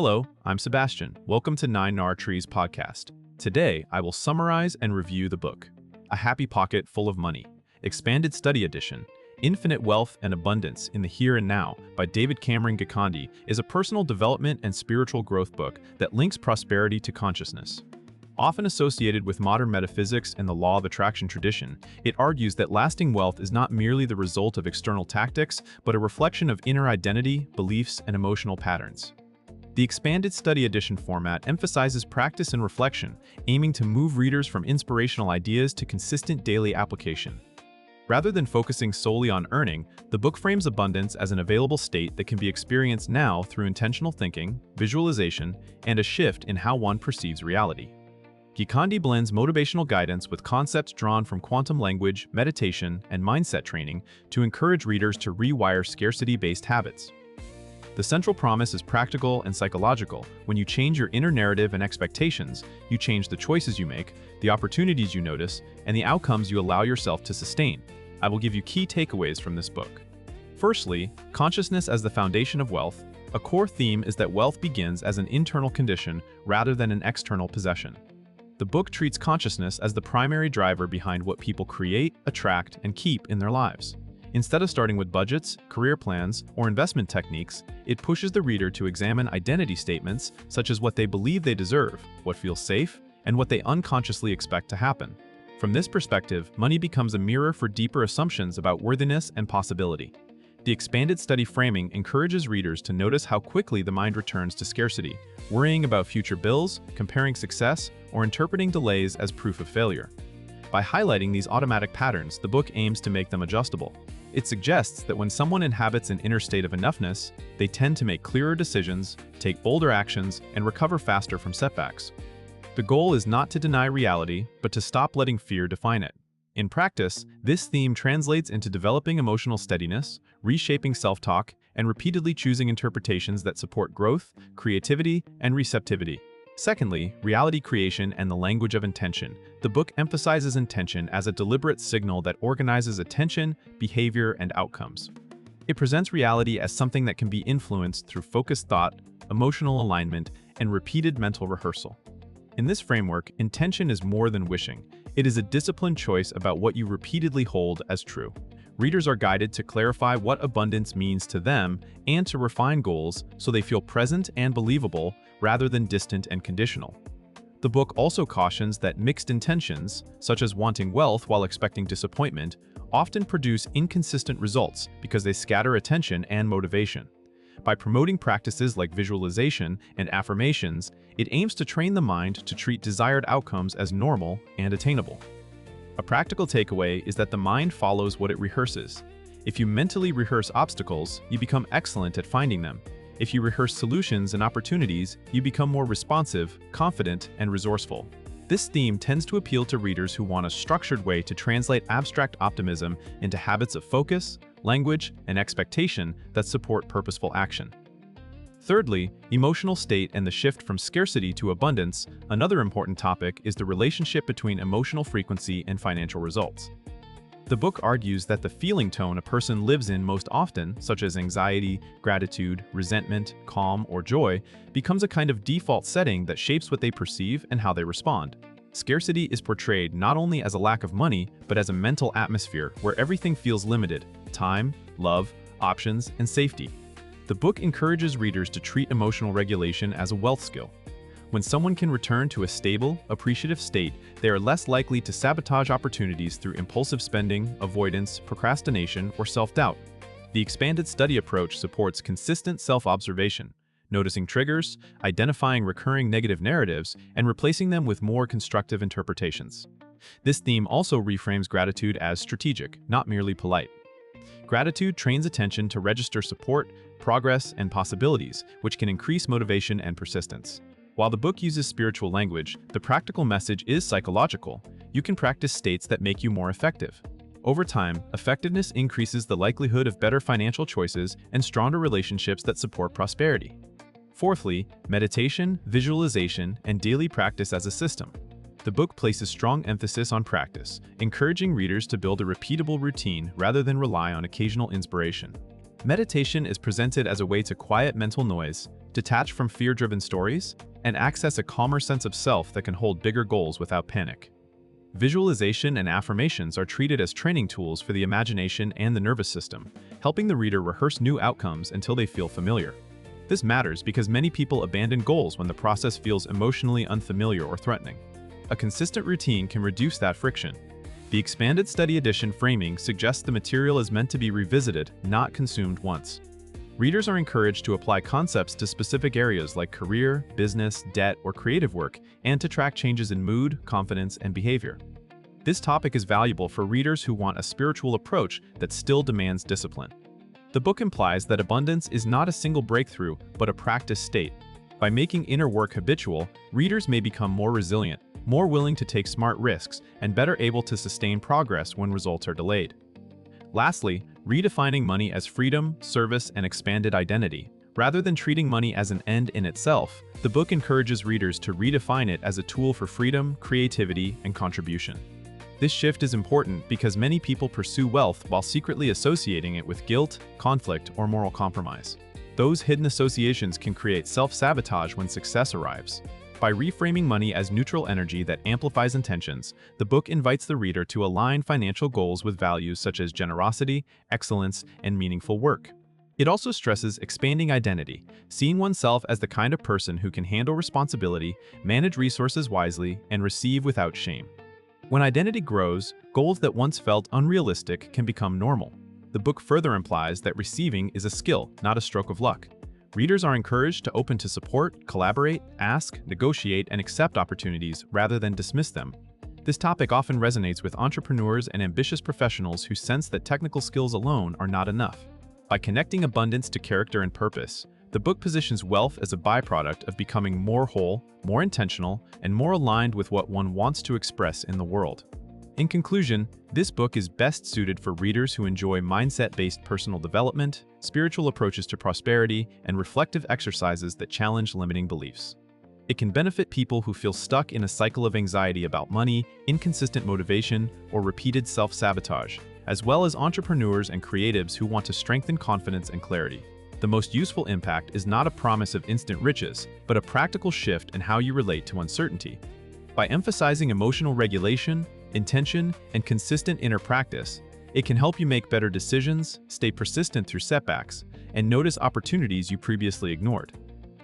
Hello, I'm Sebastian. Welcome to 9 Trees podcast. Today, I will summarize and review the book, A Happy Pocket Full of Money, Expanded Study Edition, Infinite Wealth and Abundance in the Here and Now by David Cameron Gikandi is a personal development and spiritual growth book that links prosperity to consciousness. Often associated with modern metaphysics and the law of attraction tradition, it argues that lasting wealth is not merely the result of external tactics, but a reflection of inner identity, beliefs, and emotional patterns. The expanded study edition format emphasizes practice and reflection, aiming to move readers from inspirational ideas to consistent daily application. Rather than focusing solely on earning, the book frames abundance as an available state that can be experienced now through intentional thinking, visualization, and a shift in how one perceives reality. Gikandi blends motivational guidance with concepts drawn from quantum language, meditation, and mindset training to encourage readers to rewire scarcity-based habits. The central promise is practical and psychological. When you change your inner narrative and expectations, you change the choices you make, the opportunities you notice, and the outcomes you allow yourself to sustain. I will give you key takeaways from this book. Firstly, consciousness as the foundation of wealth. A core theme is that wealth begins as an internal condition rather than an external possession. The book treats consciousness as the primary driver behind what people create, attract, and keep in their lives. Instead of starting with budgets, career plans, or investment techniques, it pushes the reader to examine identity statements such as what they believe they deserve, what feels safe, and what they unconsciously expect to happen. From this perspective, money becomes a mirror for deeper assumptions about worthiness and possibility. The expanded study framing encourages readers to notice how quickly the mind returns to scarcity, worrying about future bills, comparing success, or interpreting delays as proof of failure. By highlighting these automatic patterns, the book aims to make them adjustable. It suggests that when someone inhabits an inner state of enoughness, they tend to make clearer decisions, take bolder actions, and recover faster from setbacks. The goal is not to deny reality, but to stop letting fear define it. In practice, this theme translates into developing emotional steadiness, reshaping self-talk, and repeatedly choosing interpretations that support growth, creativity, and receptivity. Secondly, reality creation and the language of intention. The book emphasizes intention as a deliberate signal that organizes attention, behavior, and outcomes. It presents reality as something that can be influenced through focused thought, emotional alignment, and repeated mental rehearsal. In this framework, intention is more than wishing. It is a disciplined choice about what you repeatedly hold as true. Readers are guided to clarify what abundance means to them and to refine goals so they feel present and believable rather than distant and conditional. The book also cautions that mixed intentions, such as wanting wealth while expecting disappointment, often produce inconsistent results because they scatter attention and motivation. By promoting practices like visualization and affirmations, it aims to train the mind to treat desired outcomes as normal and attainable. A practical takeaway is that the mind follows what it rehearses. If you mentally rehearse obstacles, you become excellent at finding them. If you rehearse solutions and opportunities, you become more responsive, confident, and resourceful. This theme tends to appeal to readers who want a structured way to translate abstract optimism into habits of focus, language, and expectation that support purposeful action. Thirdly, emotional state and the shift from scarcity to abundance. Another important topic is the relationship between emotional frequency and financial results. The book argues that the feeling tone a person lives in most often, such as anxiety, gratitude, resentment, calm, or joy, becomes a kind of default setting that shapes what they perceive and how they respond. Scarcity is portrayed not only as a lack of money, but as a mental atmosphere where everything feels limited: time, love, options, and safety. The book encourages readers to treat emotional regulation as a wealth skill. When someone can return to a stable, appreciative state, they are less likely to sabotage opportunities through impulsive spending, avoidance, procrastination, or self-doubt. The expanded study approach supports consistent self-observation, noticing triggers, identifying recurring negative narratives, and replacing them with more constructive interpretations. This theme also reframes gratitude as strategic, not merely polite. Gratitude trains attention to register support, progress, and possibilities, which can increase motivation and persistence. While the book uses spiritual language, the practical message is psychological. You can practice states that make you more effective. Over time, effectiveness increases the likelihood of better financial choices and stronger relationships that support prosperity. Fourthly, meditation, visualization, and daily practice as a system. The book places strong emphasis on practice, encouraging readers to build a repeatable routine rather than rely on occasional inspiration. Meditation is presented as a way to quiet mental noise, detach from fear-driven stories, and access a calmer sense of self that can hold bigger goals without panic. Visualization and affirmations are treated as training tools for the imagination and the nervous system, helping the reader rehearse new outcomes until they feel familiar. This matters because many people abandon goals when the process feels emotionally unfamiliar or threatening. A consistent routine can reduce that friction. The expanded study edition framing suggests the material is meant to be revisited, not consumed once. Readers are encouraged to apply concepts to specific areas like career, business, debt, or creative work, and to track changes in mood, confidence, and behavior. This topic is valuable for readers who want a spiritual approach that still demands discipline. The book implies that abundance is not a single breakthrough, but a practice state. By making inner work habitual, readers may become more resilient, more willing to take smart risks, and better able to sustain progress when results are delayed. Lastly, redefining money as freedom, service, and expanded identity. Rather than treating money as an end in itself, the book encourages readers to redefine it as a tool for freedom, creativity, and contribution. This shift is important because many people pursue wealth while secretly associating it with guilt, conflict, or moral compromise. Those hidden associations can create self-sabotage when success arrives. By reframing money as neutral energy that amplifies intentions, the book invites the reader to align financial goals with values such as generosity, excellence, and meaningful work. It also stresses expanding identity, seeing oneself as the kind of person who can handle responsibility, manage resources wisely, and receive without shame. When identity grows, goals that once felt unrealistic can become normal. The book further implies that receiving is a skill, not a stroke of luck. Readers are encouraged to open to support, collaborate, ask, negotiate, and accept opportunities rather than dismiss them. This topic often resonates with entrepreneurs and ambitious professionals who sense that technical skills alone are not enough. By connecting abundance to character and purpose, the book positions wealth as a byproduct of becoming more whole, more intentional, and more aligned with what one wants to express in the world. In conclusion, this book is best suited for readers who enjoy mindset-based personal development, spiritual approaches to prosperity, and reflective exercises that challenge limiting beliefs. It can benefit people who feel stuck in a cycle of anxiety about money, inconsistent motivation, or repeated self-sabotage, as well as entrepreneurs and creatives who want to strengthen confidence and clarity. The most useful impact is not a promise of instant riches, but a practical shift in how you relate to uncertainty. By emphasizing emotional regulation, intention, and consistent inner practice, it can help you make better decisions, stay persistent through setbacks, and notice opportunities you previously ignored.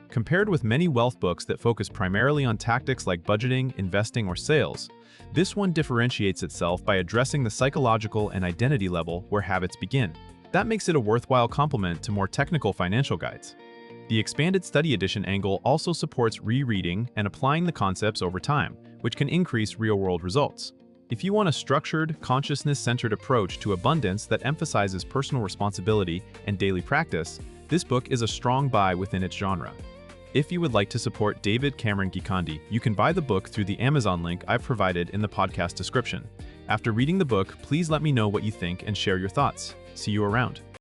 Compared with many wealth books that focus primarily on tactics like budgeting, investing, or sales, this one differentiates itself by addressing the psychological and identity level where habits begin. That makes it a worthwhile complement to more technical financial guides. The expanded study edition angle also supports rereading and applying the concepts over time, which can increase real-world results. If you want a structured, consciousness-centered approach to abundance that emphasizes personal responsibility and daily practice, this book is a strong buy within its genre. If you would like to support David Cameron Gikandi, you can buy the book through the Amazon link I've provided in the podcast description. After reading the book, please let me know what you think and share your thoughts. See you around.